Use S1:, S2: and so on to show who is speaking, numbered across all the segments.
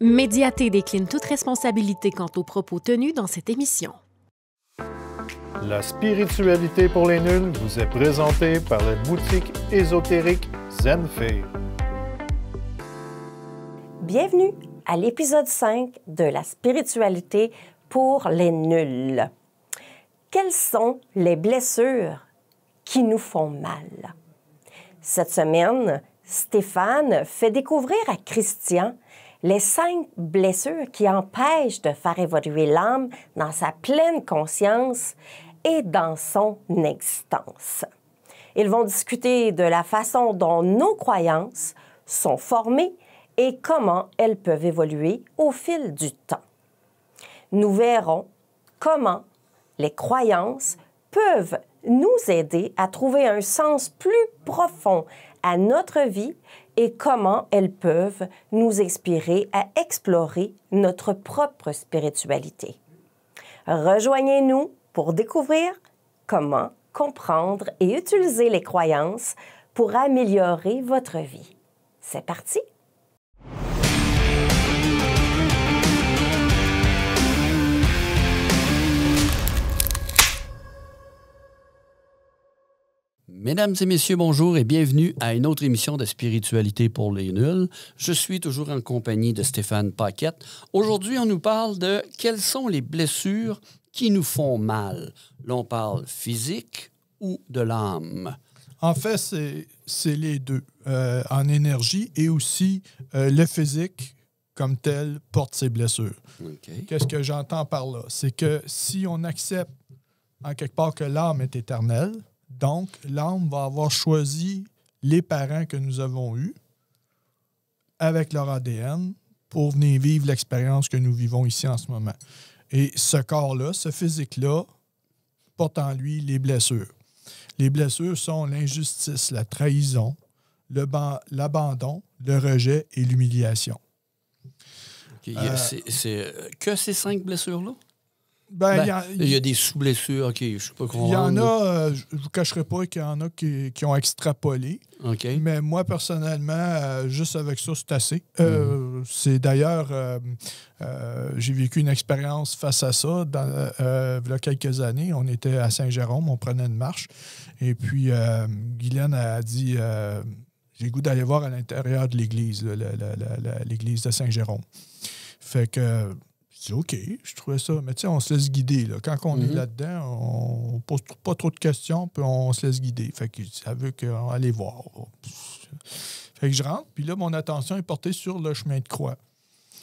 S1: Médiaté décline toute responsabilité quant aux propos tenus dans cette émission.
S2: La spiritualité pour les nuls vous est présentée par la boutique ésotérique Zenfei.
S3: Bienvenue à l'épisode 5 de la spiritualité pour les nuls. Quelles sont les blessures qui nous font mal? Cette semaine, Stéphane fait découvrir à Christian les 5 blessures qui empêchent de faire évoluer l'âme dans sa pleine conscience et dans son existence. Ils vont discuter de la façon dont nos croyances sont formées et comment elles peuvent évoluer au fil du temps. Nous verrons comment les croyances peuvent nous aider à trouver un sens plus profond à notre vie et comment elles peuvent nous inspirer à explorer notre propre spiritualité. Rejoignez-nous pour découvrir comment comprendre et utiliser les croyances pour améliorer votre vie. C'est parti!
S4: Mesdames et messieurs, bonjour et bienvenue à une autre émission de Spiritualité pour les nuls. Je suis toujours en compagnie de Stéphane Paquette. Aujourd'hui, on nous parle de quelles sont les blessures qui nous font mal. Là, on parle physique ou de l'âme.
S5: En fait, c'est les deux, en énergie et aussi le physique comme tel porte ses blessures.
S4: Okay.
S5: Qu'est-ce que j'entends par là? C'est que si on accepte en quelque part que l'âme est éternelle, donc l'âme va avoir choisi les parents que nous avons eus avec leur ADN pour venir vivre l'expérience que nous vivons ici en ce moment. Et ce corps-là, ce physique-là, porte en lui les blessures. Les blessures sont l'injustice, la trahison, l'abandon, le rejet et l'humiliation.
S4: Okay. C'est que ces 5 blessures-là?
S5: Il
S4: y a des sous-blessures, OK, je ne sais pas comment.
S5: Il y en a, je ne vous cacherai pas qu'il y en a qui ont extrapolé.
S4: Okay.
S5: Mais moi, personnellement, juste avec ça, c'est assez. C'est d'ailleurs, j'ai vécu une expérience face à ça il y a quelques années. On était à Saint-Jérôme, on prenait une marche. Et puis, Guylaine a dit j'ai le goût d'aller voir à l'intérieur de l'église, l'église de Saint-Jérôme. Fait que. Je dis OK, je trouvais ça. Mais tu sais, on se laisse guider. Là. Quand on est là-dedans, on ne pose pas trop de questions, puis on se laisse guider. Fait que ça veut qu'on va aller voir. Fait que je rentre, puis là, mon attention est portée sur le chemin de croix.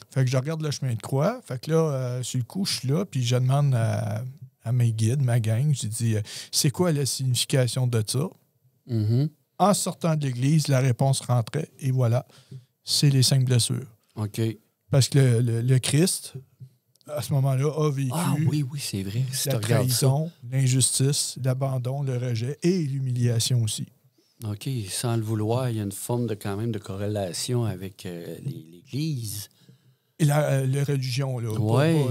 S5: Fait que je regarde le chemin de croix. Fait que là, sur le coup, je suis là, puis je demande à mes guides, ma gang, j'ai dit c'est quoi la signification de ça? En sortant de l'église, la réponse rentrait, et voilà, c'est les 5 blessures.
S4: OK.
S5: Parce que le Christ, à ce moment-là, a vécu
S4: oui, c'est vrai. Si
S5: la trahison, l'injustice, l'abandon, le rejet et l'humiliation aussi.
S4: OK. Sans le vouloir, il y a une forme quand même de corrélation avec l'Église.
S5: Et la religion, là.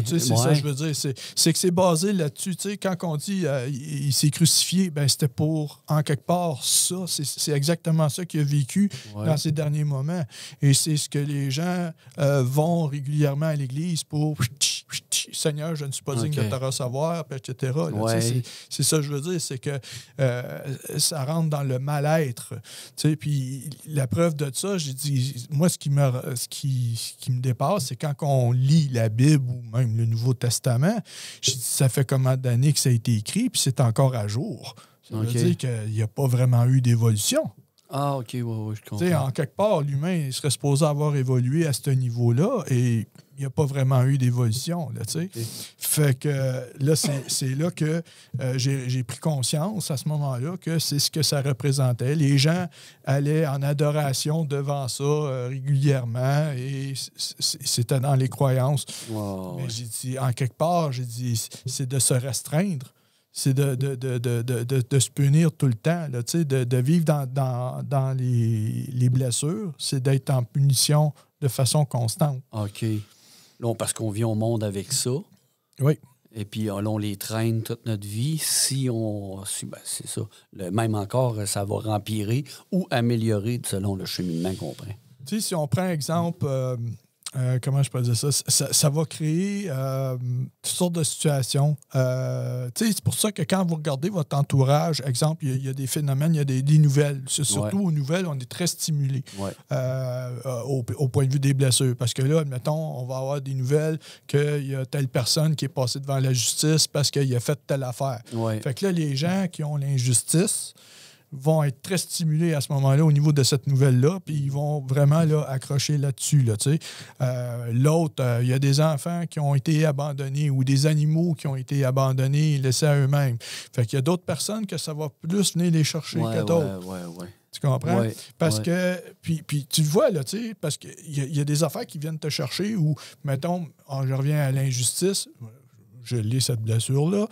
S5: C'est ça que je veux dire. C'est que c'est basé là-dessus. Tu sais, quand on dit il s'est crucifié, ben c'était pour, en quelque part, ça. C'est exactement ça qu'il a vécu dans ces derniers moments. Et c'est ce que les gens vont régulièrement à l'Église pour Seigneur, je ne suis pas digne de te recevoir, etc. Là, c'est ça que je veux dire. C'est que ça rentre dans le mal-être. Puis la preuve de ça, j'ai dit, moi, ce qui me dépasse, c'est quand on lit la Bible ou même le Nouveau Testament, ça fait combien d'années que ça a été écrit, puis c'est encore à jour. Ça veut dire qu'il n'y a pas vraiment eu d'évolution.
S4: Ah, OK, oui, je comprends.
S5: En quelque part, l'humain il serait supposé avoir évolué à ce niveau-là et il n'y a pas vraiment eu d'évolution. Là, Fait que là, c'est là que j'ai pris conscience à ce moment-là que c'est ce que ça représentait. Les gens allaient en adoration devant ça régulièrement et c'était dans les croyances.
S4: Wow.
S5: Mais j'ai dit, en quelque part, c'est de se restreindre. C'est de se punir tout le temps, là, de vivre dans les blessures, c'est d'être en punition de façon constante.
S4: OK. Là, parce qu'on vit au monde avec ça.
S5: Oui.
S4: Et puis, là, on les traîne toute notre vie. C'est ça. Même encore, ça va empirer ou améliorer selon le cheminement qu'on prend.
S5: Tu sais, si on prend exemple comment je peux dire ça? Ça va créer toutes sortes de situations. C'est pour ça que quand vous regardez votre entourage, exemple, il y a des phénomènes, il y a des nouvelles. C'est surtout aux nouvelles, on est très stimulé au point de vue des blessures. Parce que là, admettons, on va avoir des nouvelles qu'il y a telle personne qui est passée devant la justice parce qu'il a fait telle affaire.
S4: Ouais.
S5: Fait que là, les gens qui ont l'injustice vont être très stimulés à ce moment-là au niveau de cette nouvelle-là, puis ils vont vraiment là, accrocher là-dessus. Là, l'autre, il y a des enfants qui ont été abandonnés ou des animaux qui ont été abandonnés et laissés à eux-mêmes. Fait qu'il y a d'autres personnes que ça va plus venir les chercher que d'autres.
S4: Ouais.
S5: Tu comprends?
S4: Ouais,
S5: parce que, puis tu le vois, là, tu sais, parce qu'il y a des affaires qui viennent te chercher où, mettons, je reviens à l'injustice, je lis cette blessure-là,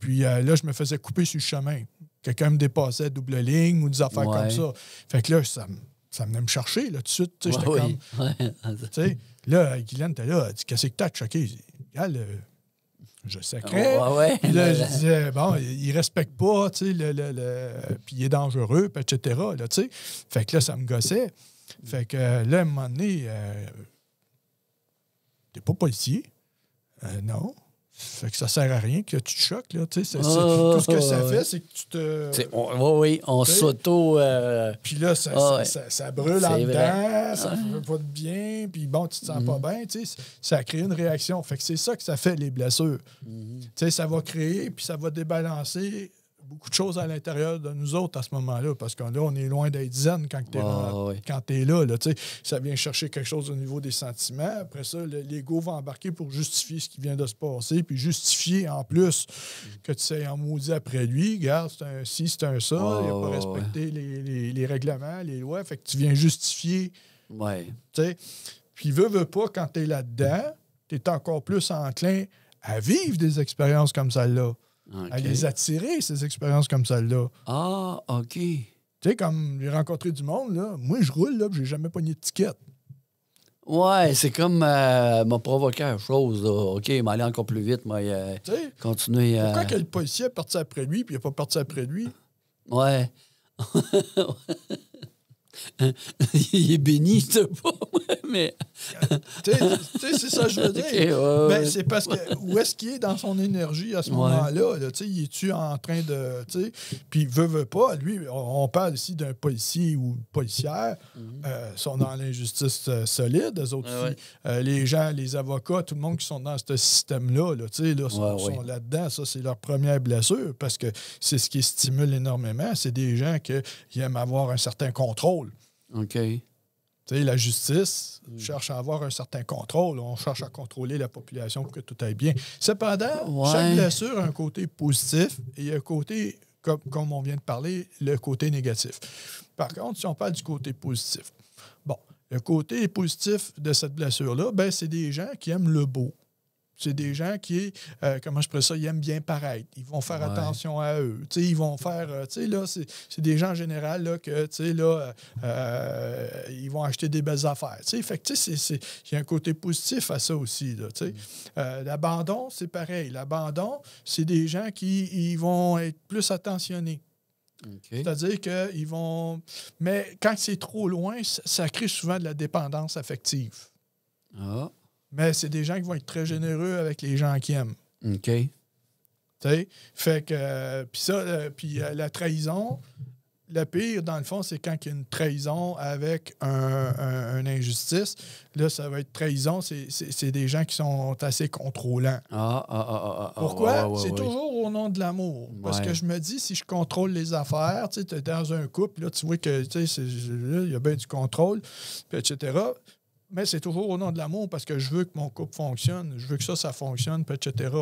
S5: puis là, je me faisais couper sur le chemin. Quelqu'un me dépassait double ligne ou des affaires comme ça. Fait que là, ça venait me chercher, là, tout de suite. Tu sais, j'étais comme... Tu sais, là, Guylaine était là, elle dit, qu'est-ce que t'as de choqué? Regarde, je sacrais. Puis là, je disais, bon, il respecte pas, tu sais, puis il est dangereux, puis etc., là, tu sais. Fait que là, ça me gossait. Fait que là, à un moment donné, t'es pas policier? Non. Fait que ça sert à rien que tu te choques, là. Tu sais, tout ce que ça fait, c'est que tu te...
S4: on s'auto...
S5: Puis là, ça brûle en dedans, ça fait pas de bien, puis bon, tu te sens pas bien, tu sais. Ça crée une réaction. Fait que c'est ça que ça fait, les blessures. Tu sais, ça va créer, puis ça va débalancer beaucoup de choses à l'intérieur de nous autres à ce moment-là, parce que là, on est loin d'être zen quand t'es là, tu sais. Ça vient chercher quelque chose au niveau des sentiments. Après ça, l'ego va embarquer pour justifier ce qui vient de se passer, puis justifier en plus que tu sais en maudit après lui. Regarde, c'est un ci, c'est un ça, il n'a pas respecté les règlements, les lois, fait que tu viens justifier. Tu sais. Puis veut pas, quand t'es là-dedans, t'es encore plus enclin à vivre des expériences comme celle-là. À les attirer, ces expériences comme celle-là.
S4: Ah, OK.
S5: Tu sais, comme j'ai rencontré du monde, là, moi, je roule, là, puis j'ai jamais pogné de ticket.
S4: Ouais, c'est comme m'a provoqué quelque chose, là. OK, m'aller encore plus vite, moi, continuer à...
S5: Pourquoi que le policier est parti après lui, puis il n'est pas parti après lui?
S4: Ouais. Il est béni, c'est pas, mais...
S5: tu sais, c'est ça que je veux dire.
S4: Okay,
S5: ben, c'est parce que où est-ce qu'il est dans son énergie à ce moment-là? Là, il est-tu en train de... Puis veut pas, lui, on parle ici d'un policier ou policière, sont dans l'injustice solide, eux autres aussi. Les gens, les avocats, tout le monde qui sont dans ce système-là, sont là-dedans. Ça, c'est leur première blessure, parce que c'est ce qui stimule énormément. C'est des gens qui aiment avoir un certain contrôle.
S4: OK.
S5: Tu sais, la justice cherche à avoir un certain contrôle. On cherche à contrôler la population pour que tout aille bien. Cependant, chaque blessure a un côté positif et un côté, comme on vient de parler, le côté négatif. Par contre, si on parle du côté positif, bon, le côté positif de cette blessure-là, ben, c'est des gens qui aiment le beau. C'est des gens qui, comment je pourrais ça, ils aiment bien paraître. Ils vont faire attention à eux. T'sais, ils vont faire, là, c'est des gens en général là, que, là, ils vont acheter des belles affaires. T'sais. Fait que, il y a un côté positif à ça aussi. Là, l'abandon, c'est pareil. L'abandon, c'est des gens qui ils vont être plus attentionnés. Okay. C'est-à-dire qu'ils vont... Mais quand c'est trop loin, ça crée souvent de la dépendance affective.
S4: Ah.
S5: Mais c'est des gens qui vont être très généreux avec les gens qui aiment.
S4: OK.
S5: Tu sais? Fait que... puis la trahison, le pire, dans le fond, c'est quand il y a une trahison avec une injustice. Là, ça va être trahison. C'est des gens qui sont assez contrôlants. Pourquoi? C'est toujours au nom de l'amour. Parce que je me dis, si je contrôle les affaires, tu es dans un couple, là, tu vois que il y a bien du contrôle, etc., mais c'est toujours au nom de l'amour parce que je veux que mon couple fonctionne, je veux que ça fonctionne, etc.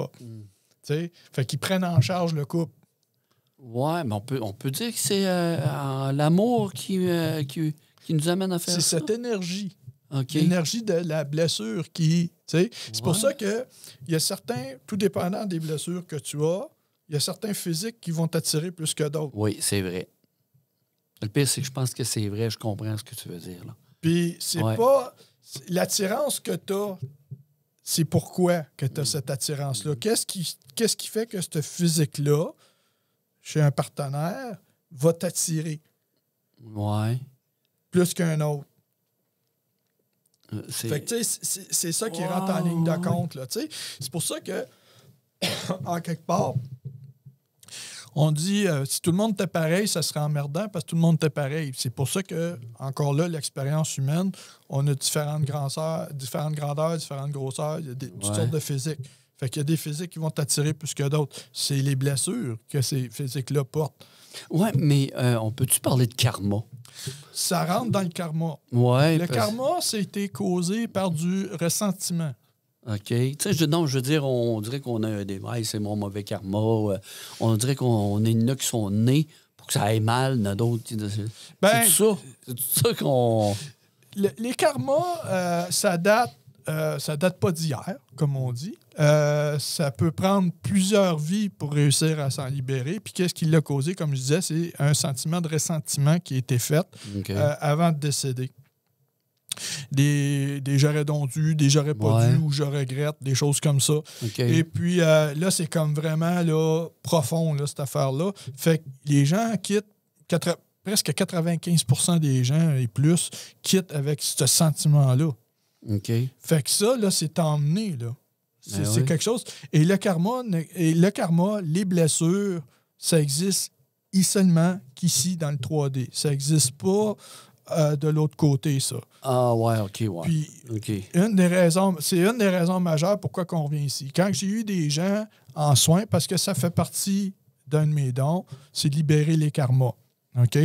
S5: Fait qu'ils prennent en charge le couple.
S4: Ouais, mais on peut dire que c'est l'amour qui nous amène à faire ça.
S5: C'est cette énergie.
S4: Okay.
S5: L'énergie de la blessure qui... C'est pour ça qu'il y a certains, tout dépendant des blessures que tu as, il y a certains physiques qui vont t'attirer plus que d'autres.
S4: Oui, c'est vrai. Le pire, c'est que je pense que c'est vrai, je comprends ce que tu veux dire, là.
S5: Puis c'est pas... L'attirance que tu as, c'est pourquoi que tu as cette attirance-là. Qu'est-ce qui fait que ce physique-là, chez un partenaire, va t'attirer?
S4: Ouais.
S5: Plus qu'un autre. Fait que, tu sais, c'est ça qui rentre en ligne de compte, là, tu sais. C'est pour ça que, en quelque part, on dit si tout le monde était pareil, ça serait emmerdant parce que tout le monde était pareil. C'est pour ça que, encore là, l'expérience humaine, on a différentes grandeurs, différentes grosseurs, il y a toutes sortes de physiques. Fait qu'il y a des physiques qui vont t'attirer plus que d'autres. C'est les blessures que ces physiques-là portent.
S4: Oui, mais on peut-tu parler de karma?
S5: Ça rentre dans le karma.
S4: Ouais,
S5: le karma, c'était causé par du ressentiment.
S4: OK. Tu sais, je veux dire, on dirait qu'on a des c'est mon mauvais karma. On dirait qu'on est là qui sont nés pour que ça aille mal, il y en a d'autres. C'est tout ça. C'est tout ça qu'on.
S5: Les karmas, ça date pas d'hier, comme on dit. Ça peut prendre plusieurs vies pour réussir à s'en libérer. Puis qu'est-ce qui l'a causé? Comme je disais, c'est un sentiment de ressentiment qui a été fait avant de décéder. Des j'aurais donc dû, des j'aurais pas dû ou je regrette, des choses comme ça.
S4: Okay.
S5: Et puis là, c'est comme vraiment là, profond, là, cette affaire-là. Fait que les gens quittent, presque 95% des gens et plus quittent avec ce sentiment-là.
S4: Okay.
S5: Fait que ça, là, c'est emmené, là. C'est quelque chose. Et le karma, les blessures, ça existe seulement qu'ici, dans le 3D. Ça n'existe pas de l'autre côté, ça.
S4: Ah, ouais, OK, ouais.
S5: Puis,
S4: okay.
S5: c'est une des raisons majeures pourquoi on vient ici. Quand j'ai eu des gens en soins, parce que ça fait partie d'un de mes dons, c'est de libérer les karmas. OK?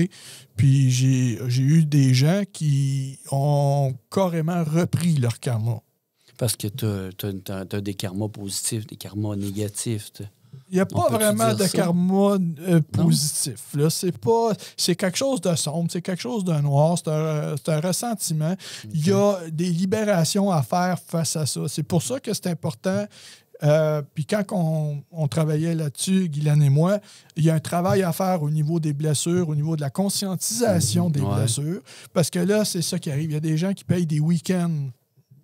S5: Puis, j'ai eu des gens qui ont carrément repris leur karma.
S4: Parce que tu as des karmas positifs, des karmas négatifs.
S5: Il n'y a pas vraiment de karma positif. Là. C'est quelque chose de sombre, c'est quelque chose de noir, c'est un ressentiment. Okay. Il y a des libérations à faire face à ça. C'est pour ça que c'est important. Puis quand on travaillait là-dessus, Guylaine et moi, il y a un travail à faire au niveau des blessures, au niveau de la conscientisation des blessures. Parce que là, c'est ça qui arrive. Il y a des gens qui payent des week-ends.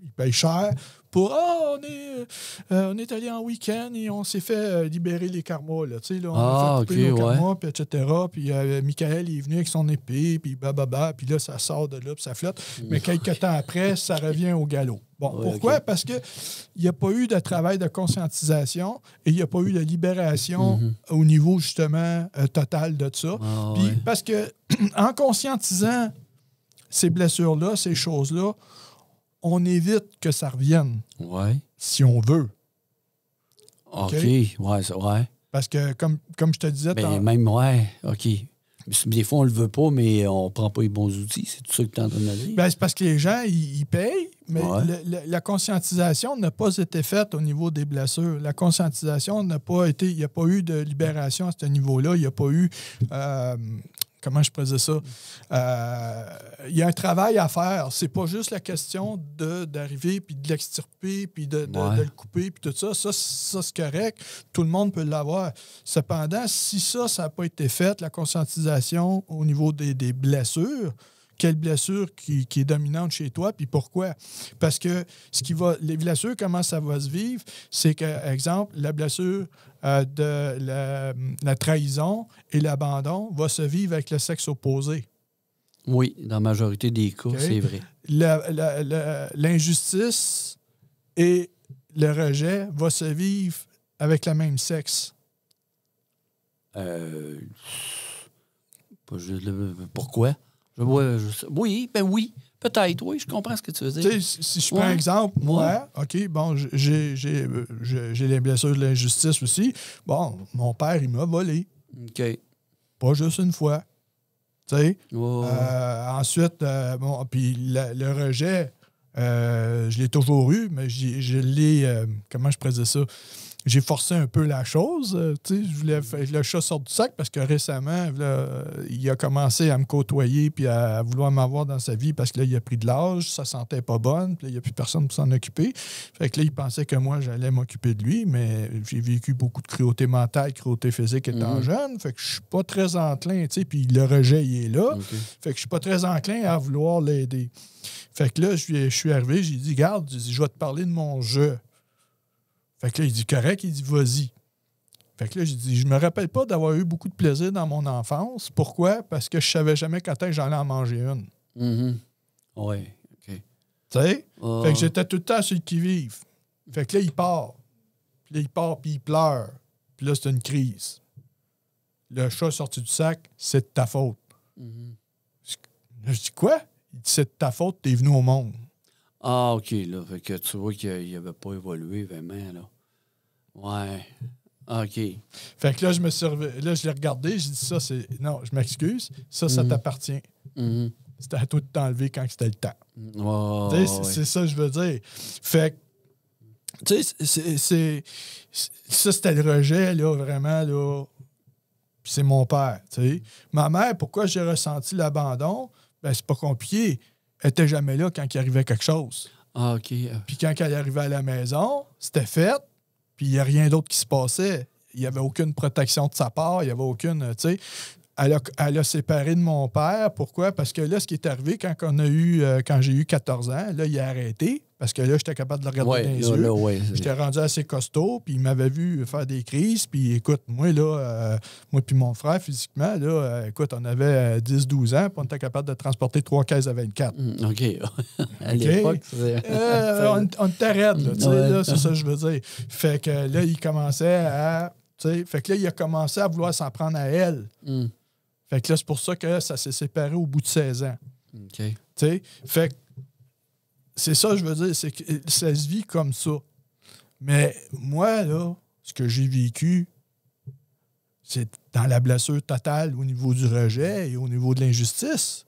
S5: Ils payent cher pour on est allé en week-end et on s'est fait libérer les karmas. Là. Tu sais, là, on a fait couper nos karmas, puis etc. Puis Michael est venu avec son épée, puis puis là, ça sort de là, puis ça flotte. Mais quelques temps après, ça revient au galop. Bon, pourquoi? Parce qu'il n'y a pas eu de travail de conscientisation et il n'y a pas eu de libération au niveau, justement, total de ça. Puis parce que en conscientisant ces blessures-là, ces choses-là, on évite que ça revienne.
S4: Ouais.
S5: Si on veut.
S4: OK. Ouais.
S5: Parce que, comme je te disais...
S4: OK. Des fois, on le veut pas, mais on prend pas les bons outils. C'est tout ça que tu es en train de dire?
S5: C'est parce que les gens, ils payent, mais la conscientisation n'a pas été faite au niveau des blessures. La conscientisation n'a pas été... Il n'y a pas eu de libération à ce niveau-là. Il n'y a pas eu... comment je présente ça? Il y a un travail à faire. C'est pas juste la question d'arriver puis de l'extirper puis de le couper puis tout ça. Ça, c'est correct. Tout le monde peut l'avoir. Cependant, si ça n'a pas été fait, la conscientisation au niveau des blessures, quelle blessure qui est dominante chez toi, puis pourquoi? Parce que les blessures, comment ça va se vivre? C'est que, exemple, la blessure de la trahison et l'abandon va se vivre avec le sexe opposé.
S4: Oui, dans la majorité des cas, c'est vrai.
S5: L'injustice et le rejet va se vivre avec le même sexe.
S4: Pourquoi? Oui, peut-être, oui, je comprends ce que tu veux dire.
S5: Si je prends un exemple, moi, OK, bon, j'ai les blessures de l'injustice aussi. Bon, mon père, il m'a volé.
S4: OK.
S5: Pas juste une fois. Tu sais? Ensuite, puis le rejet, je l'ai toujours eu, mais je l'ai... comment je présente ça? J'ai forcé un peu la chose. Je voulais faire le chat sort du sac parce que récemment, là, il a commencé à me côtoyer puis à vouloir m'avoir dans sa vie parce que là, il a pris de l'âge, sa santé n'est pas bonne, puis là, il n'y a plus personne pour s'en occuper. Fait que là, il pensait que moi, j'allais m'occuper de lui, mais j'ai vécu beaucoup de cruauté mentale, cruauté physique étant jeune. Fait que je suis pas très enclin, puis le rejet, il est là. Okay. Fait que je suis pas très enclin à vouloir l'aider. Fait que là, je suis arrivé, j'ai dit, garde, je vais te parler de mon jeu. Fait que là, il dit correct, il dit vas-y. Fait que là, j'ai dit, je me rappelle pas d'avoir eu beaucoup de plaisir dans mon enfance. Pourquoi? Parce que je savais jamais quand est-ce que j'allais en manger une.
S4: Oui, OK.
S5: Tu sais?
S4: Ah.
S5: Fait que j'étais tout le temps sur le qui-vive. Fait que là, il part. Puis là, il part, puis il pleure. Puis là, c'est une crise. Le chat sorti du sac, c'est de ta faute.
S4: Mhm.
S5: Je dis quoi? Il dit, c'est de ta faute, t'es venu au monde.
S4: Ah, OK, là. Fait que tu vois qu'il n'avait pas évolué vraiment, là. Ouais. OK.
S5: Fait que là, je l'ai regardé, j'ai dit, ça, c'est... Non, je m'excuse. Ça t'appartient.
S4: Mhm.
S5: C'était à toi de t'enlever quand c'était le temps.
S4: Oh,
S5: Tu sais, c'est ça que je veux dire. Fait que, tu sais, ça, c'était le rejet, là, vraiment, là. Puis c'est mon père, tu sais. Ma mère, pourquoi j'ai ressenti l'abandon? Ben, c'est pas compliqué. Elle était jamais là quand il arrivait quelque chose.
S4: Ah, OK.
S5: Puis quand elle arrivait à la maison, c'était fait, puis il n'y a rien d'autre qui se passait. Il n'y avait aucune protection de sa part, il n'y avait aucune, tu sais. Elle a séparé de mon père. Pourquoi? Parce que là, ce qui est arrivé quand j'ai eu 14 ans, là, il a arrêté. Parce que là, j'étais capable de le regarder dans les yeux.
S4: Ouais.
S5: J'étais rendu assez costaud, puis il m'avait vu faire des crises. Puis écoute, moi, là, moi puis mon frère, physiquement, là, écoute, on avait 10-12 ans, puis on était capable de transporter 3 caisses à 24.
S4: OK. À l'époque,
S5: on était raide, là, tu sais,
S4: Ouais.
S5: là, c'est ça que je veux dire. Fait que là, il commençait à... tu sais, fait que là, il a commencé à vouloir s'en prendre à elle.
S4: Mm.
S5: Fait que là, c'est pour ça que ça s'est séparé au bout de 16 ans.
S4: OK.
S5: Tu sais, fait que c'est ça, je veux dire, c'est que ça se vit comme ça. Mais moi, là, ce que j'ai vécu, c'est dans la blessure totale au niveau du rejet et au niveau de l'injustice.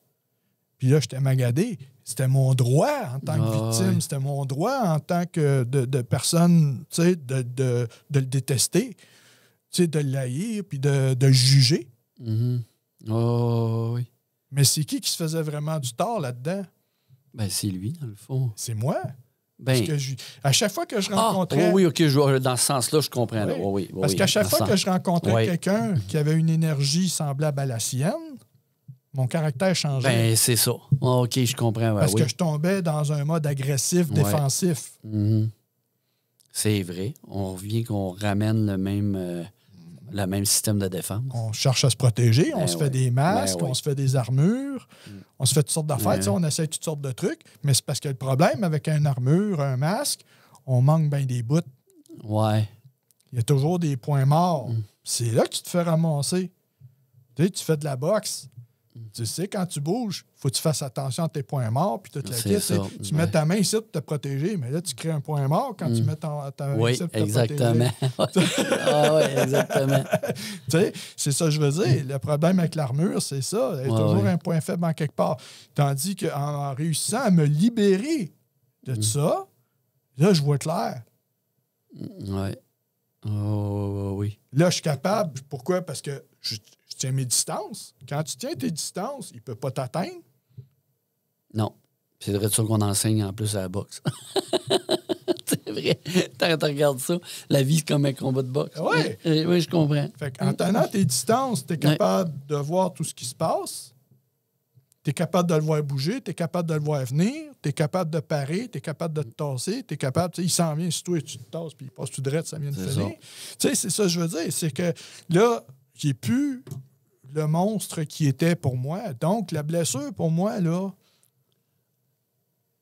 S5: Puis là, j'étais magadé. C'était mon droit en tant que victime.
S4: Ouais.
S5: C'était mon droit en tant que de personne, tu sais, de le détester, tu sais, de le haïr, puis de le juger.
S4: Mhm. Oh, oui.
S5: Mais c'est qui se faisait vraiment du tort là-dedans?
S4: Ben, c'est lui, dans le fond.
S5: C'est moi.
S4: Ben,
S5: Parce que à chaque fois que je rencontrais...
S4: oui, OK, dans ce sens-là, je comprends. Là. Oui,
S5: Parce qu'à chaque fois que je rencontrais
S4: Oui.
S5: quelqu'un qui avait une énergie semblable à la sienne, mon caractère changeait.
S4: Ben, c'est ça. Ah, OK, je comprends.
S5: parce que je tombais dans un mode agressif, défensif.
S4: Mhm. C'est vrai. On revient qu'on ramène le même système de défense.
S5: On cherche à se protéger, on
S4: Ben
S5: se fait
S4: ouais.
S5: des masques,
S4: Ben ouais.
S5: on se fait des armures, on se fait toutes sortes d'affaires,
S4: Ouais.
S5: tu sais, on essaie toutes sortes de trucs, mais c'est parce que le problème avec une armure, un masque, on manque bien des bouts.
S4: Ouais.
S5: Il y a toujours des points morts. C'est là que tu te fais ramasser. Tu sais, tu fais de la boxe. Tu sais, quand tu bouges, il faut que tu fasses attention à tes points morts, puis toute la
S4: C'est
S5: kit,
S4: ça.
S5: tu mets ta main ici pour te protéger, mais là, tu crées un point mort quand tu mets ta main
S4: Oui,
S5: ici pour te
S4: exactement.
S5: protéger.
S4: Ah, oui, exactement.
S5: Tu sais, c'est ça que je veux dire. Le problème avec l'armure, c'est ça. Il y a toujours un point faible en quelque part. Tandis qu'en réussissant à me libérer de ça, là, je vois clair.
S4: Oui. Oh, oui.
S5: Là, je suis capable. Pourquoi? Parce que je tiens mes distances. Quand tu tiens tes distances, il ne peut pas t'atteindre.
S4: Non. C'est vrai de ça qu'on enseigne en plus à la boxe. C'est vrai. Quand tu regardes ça, la vie, c'est comme un combat de boxe.
S5: Ouais.
S4: Oui, je comprends.
S5: Fait qu'en tenant tes distances, tu es capable de voir tout ce qui se passe. Tu es capable de le voir bouger, tu es capable de le voir venir, tu es capable de parer, tu es capable de te tasser, tu es capable, tu sais, il s'en vient sur toi et tu te tasses, puis il passe tout droit, ça vient de
S4: C'est
S5: finir.
S4: ça.
S5: Tu sais, c'est ça que je veux dire. C'est que là, j'ai plus le monstre qui était pour moi. Donc, la blessure, pour moi, là,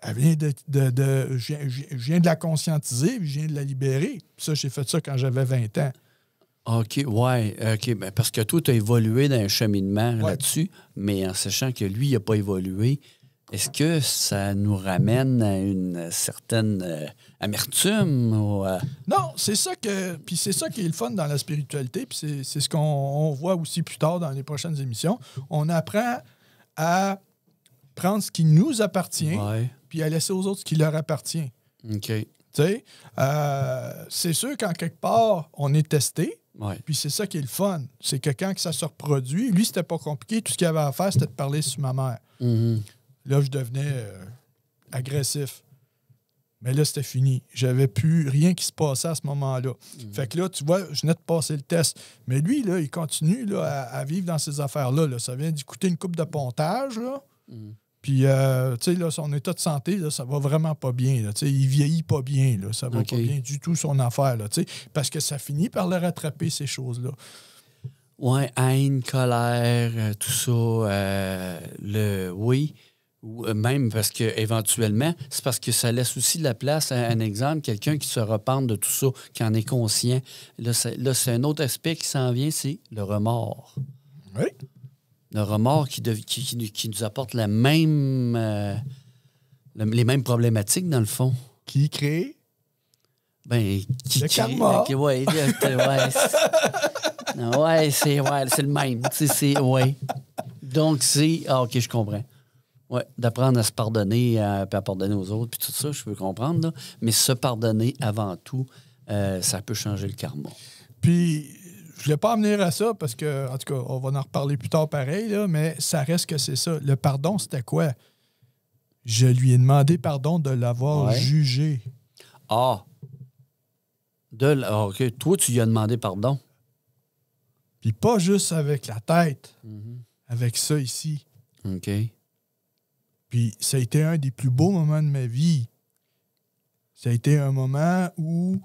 S5: elle vient je viens de la conscientiser, puis je viens de la libérer. Puis ça, j'ai fait ça quand j'avais 20 ans.
S4: OK, ouais. OK, ben parce que toi, tu as évolué dans un cheminement là-dessus, mais en sachant que lui, il n'a pas évolué, est-ce que ça nous ramène à une certaine amertume? Ou,
S5: Non, c'est ça que. Puis c'est ça qui est le fun dans la spiritualité, puis c'est ce qu'on voit aussi plus tard dans les prochaines émissions. On apprend à prendre ce qui nous appartient, puis à laisser aux autres ce qui leur appartient.
S4: OK.
S5: Tu sais, c'est sûr qu'en quelque part, on est testé.
S4: Ouais.
S5: Puis c'est ça qui est le fun. C'est que quand ça se reproduit, lui, c'était pas compliqué. Tout ce qu'il avait à faire, c'était de parler sur ma mère.
S4: Mm-hmm.
S5: Là, je devenais agressif. Mais là, c'était fini. J'avais plus rien qui se passait à ce moment-là. Fait que là, tu vois, je venais de passer le test. Mais lui, là, il continue là, à vivre dans ces affaires-là. Là. Ça vient d'y coûter une coupe de pontage, là. Puis, tu sais, là, son état de santé, là, ça va vraiment pas bien. Là, il vieillit pas bien. Là, ça va pas bien du tout, son affaire. Là, parce que ça finit par le rattraper, ces choses-là.
S4: Oui, haine, colère, tout ça. Oui. Ou même parce que éventuellement, c'est parce que ça laisse aussi de la place à un exemple, quelqu'un qui se repente de tout ça, qui en est conscient. Là, c'est un autre aspect qui s'en vient, c'est le remords.
S5: Oui.
S4: Le remords qui nous apporte les mêmes problématiques, dans le fond.
S5: Qui crée?
S4: Ben,
S5: Le karma.
S4: Ouais, c'est le même. Ouais. Donc, c'est... Ah, OK, je comprends. Ouais, d'apprendre à se pardonner, puis à pardonner aux autres, puis tout ça, je peux comprendre. Là. Mais se pardonner avant tout, ça peut changer le karma.
S5: Puis, je ne voulais pas en venir à ça parce que, en tout cas, on va en reparler plus tard pareil, là, mais ça reste que c'est ça. Le pardon, c'était quoi? Je lui ai demandé pardon de l'avoir jugé.
S4: Ah! OK. Toi, tu lui as demandé pardon.
S5: Puis pas juste avec la tête, avec ça ici.
S4: OK.
S5: Puis ça a été un des plus beaux moments de ma vie. Ça a été un moment où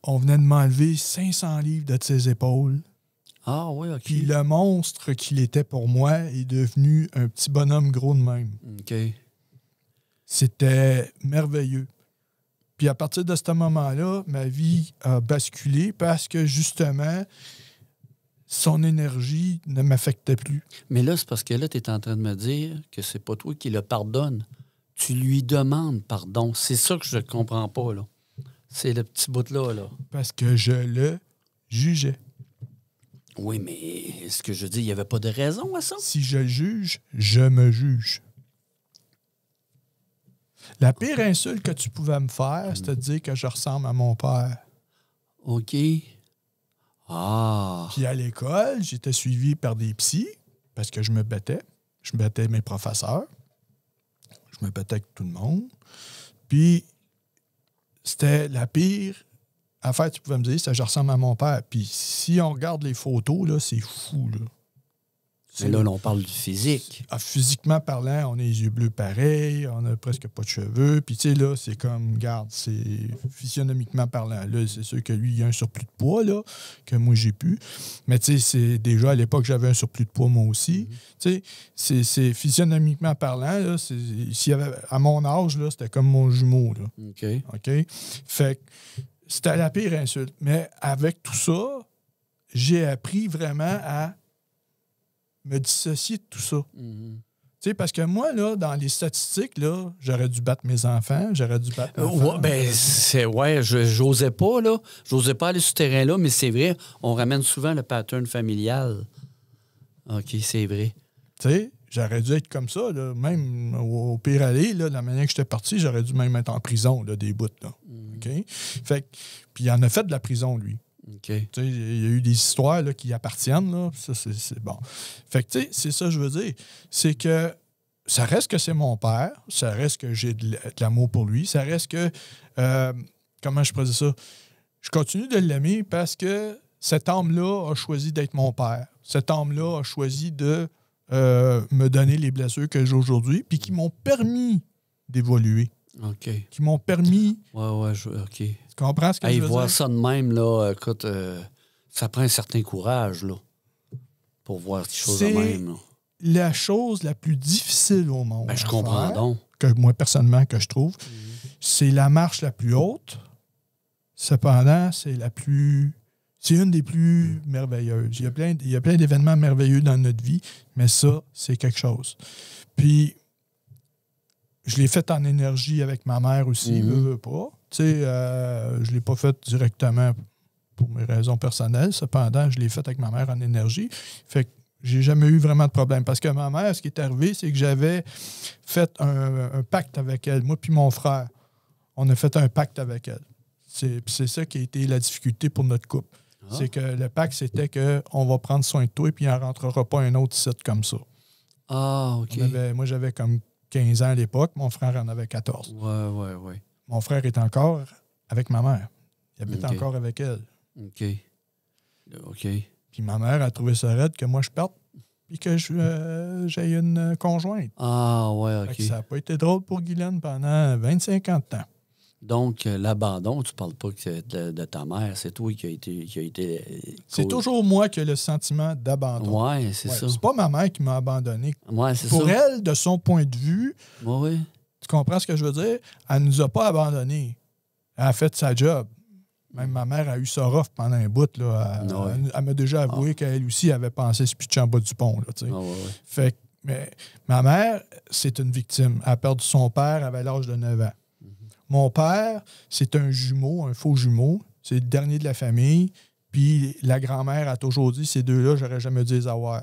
S5: on venait de m'enlever 500 livres de ses épaules.
S4: Ah oui, OK.
S5: Puis le monstre qu'il était pour moi est devenu un petit bonhomme gros de même.
S4: OK.
S5: C'était merveilleux. Puis à partir de ce moment-là, ma vie a basculé parce que justement, son énergie ne m'affectait plus.
S4: Mais là, c'est parce que là, tu es en train de me dire que c'est pas toi qui le pardonne. Tu lui demandes pardon. C'est ça que je ne comprends pas, là. C'est le petit bout-là, là.
S5: Parce que je le jugeais.
S4: Oui, mais ce que je dis, il n'y avait pas de raison à ça.
S5: Si je le juge, je me juge. La pire insulte que tu pouvais me faire, c'est de dire que je ressemble à mon père.
S4: OK. Ah.
S5: Puis à l'école, j'étais suivi par des psys parce que je me battais. Je me battais avec mes professeurs. Je me battais avec tout le monde. Puis c'était la pire affaire que tu pouvais me dire, c'est que je ressemble à mon père. Puis si on regarde les photos, là, c'est fou, là.
S4: Mais là, on parle du physique.
S5: Physiquement parlant, on a les yeux bleus pareils, on a presque pas de cheveux. Puis, tu sais, là, c'est comme, regarde, c'est physionomiquement parlant. Là, c'est sûr que lui, il a un surplus de poids, là, que moi, j'ai plus. Mais, tu sais, c'est déjà à l'époque, j'avais un surplus de poids, moi aussi. Tu sais, c'est physionomiquement parlant, là, s'il y avait, à mon âge, là, c'était comme mon jumeau, là. OK? Fait que c'était la pire insulte. Mais avec tout ça, j'ai appris vraiment à me dissocier de tout ça. Tu sais, parce que moi, là, dans les statistiques, là, j'aurais dû battre mes enfants, j'aurais dû battre ma femme.
S4: J'osais pas, là. J'osais pas aller sur ce terrain-là, mais c'est vrai, on ramène souvent le pattern familial. OK, c'est vrai.
S5: Tu sais, j'aurais dû être comme ça, là, même au pire aller, là, de la manière que j'étais parti, j'aurais dû même être en prison, là, des bouts, là. OK? Fait que, puis il en a fait de la prison, lui.
S4: Okay.
S5: Il y a eu des histoires là, qui y appartiennent. Là. Ça, c'est bon. Fait que, c'est ça que je veux dire. C'est que ça reste que c'est mon père. Ça reste que j'ai de l'amour pour lui. Ça reste que... comment je pourrais dire ça? Je continue de l'aimer parce que cet homme-là a choisi d'être mon père. Cet homme-là a choisi de me donner les blessures que j'ai aujourd'hui puis qui m'ont permis d'évoluer.
S4: OK.
S5: Qui m'ont permis...
S4: OK.
S5: Tu comprends ce que je veux dire?
S4: Voir ça de même, là, écoute, ça prend un certain courage, là, pour voir ces choses de même. Là.
S5: La chose la plus difficile au monde.
S4: Ben, je comprends donc.
S5: Que moi, personnellement, que je trouve, c'est la marche la plus haute. Cependant, c'est une des plus merveilleuses. Il y a plein d'événements merveilleux dans notre vie, mais ça, c'est quelque chose. Puis, je l'ai fait en énergie avec ma mère aussi, veux pas. Tu sais, je ne l'ai pas fait directement pour mes raisons personnelles. Cependant, je l'ai fait avec ma mère en énergie. Fait que j'ai jamais eu vraiment de problème. Parce que ma mère, ce qui est arrivé, c'est que j'avais fait un pacte avec elle. Moi puis mon frère, on a fait un pacte avec elle. C'est ça qui a été la difficulté pour notre couple. Ah. C'est que le pacte, c'était qu'on va prendre soin de toi et puis il n'en rentrera pas un autre site comme ça.
S4: Ah, OK.
S5: Moi, j'avais comme 15 ans à l'époque. Mon frère en avait 14.
S4: Ouais.
S5: Mon frère est encore avec ma mère. Il habite encore avec elle.
S4: OK.
S5: Puis ma mère a trouvé ça raide que moi, je parte et que j'ai une conjointe.
S4: Ah, ouais, OK.
S5: Ça n'a pas été drôle pour Guylaine pendant 25 ans de temps.
S4: Donc, l'abandon, tu parles pas de ta mère, c'est toi qui a été
S5: C'est toujours moi qui ai le sentiment d'abandon.
S4: Oui, c'est ça.
S5: C'est pas ma mère qui m'a abandonné.
S4: Ouais, c'est
S5: Pour
S4: ça.
S5: elle, de son point de vue,
S4: Oui.
S5: tu comprends ce que je veux dire? Elle nous a pas abandonnés. Elle a fait sa job. Même ma mère a eu ça rough pendant un bout. Là. Elle m'a déjà avoué qu'elle aussi avait pensé se pitcher en bas du pont. Là, Fait que, mais ma mère, c'est une victime. Elle a perdu son père, elle avait l'âge de 9 ans. Mon père, c'est un jumeau, un faux jumeau. C'est le dernier de la famille. Puis la grand-mère a toujours dit, ces deux-là, j'aurais jamais dû les avoir.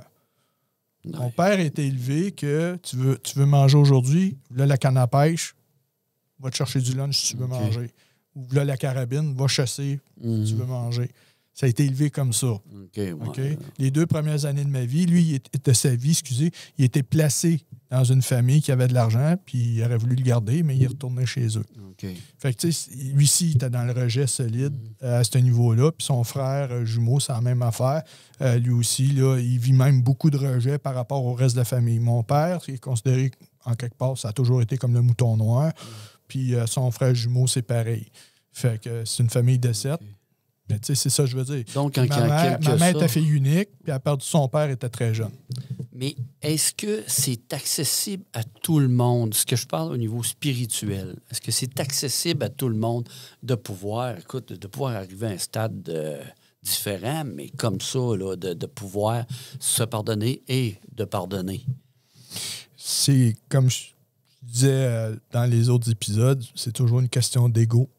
S4: Ouais.
S5: Mon père était élevé que tu veux manger aujourd'hui, là, la canne à pêche, va te chercher du lunch si tu veux manger. Ou là, la carabine, va chasser si tu veux manger. Ça a été élevé comme ça.
S4: OK?
S5: Les 2 premières années de ma vie, lui, il était placé dans une famille qui avait de l'argent, puis il aurait voulu le garder, mais il retournait chez eux.
S4: OK.
S5: Fait que, tu sais, lui-ci, il était dans le rejet solide à ce niveau-là. Puis son frère jumeau, c'est la même affaire. Lui aussi, là, il vit même beaucoup de rejet par rapport au reste de la famille. Mon père, il est considéré, en quelque part, ça a toujours été comme le mouton noir. Puis son frère jumeau, c'est pareil. Fait que c'est une famille de 7. Mais tu sais, c'est ça que je veux dire.
S4: Donc,
S5: ma mère était fille unique, puis elle a perdu son père, était très jeune.
S4: Mais est-ce que c'est accessible à tout le monde? Ce que je parle au niveau spirituel, est-ce que c'est accessible à tout le monde de pouvoir arriver à un stade différent, mais comme ça, là, de pouvoir se pardonner et de pardonner?
S5: C'est comme je disais dans les autres épisodes, c'est toujours une question d'ego.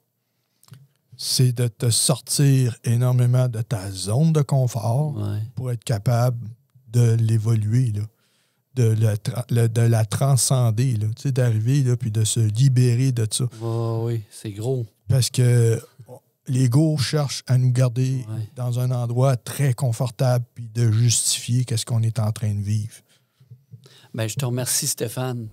S5: C'est de te sortir énormément de ta zone de confort pour être capable de l'évoluer, là, de la transcender, là, tu sais, d'arriver là, puis de se libérer de ça.
S4: Oui, c'est gros.
S5: Parce que l'ego cherche à nous garder dans un endroit très confortable puis de justifier qu'est-ce qu'on est en train de vivre.
S4: Bien, je te remercie, Stéphane.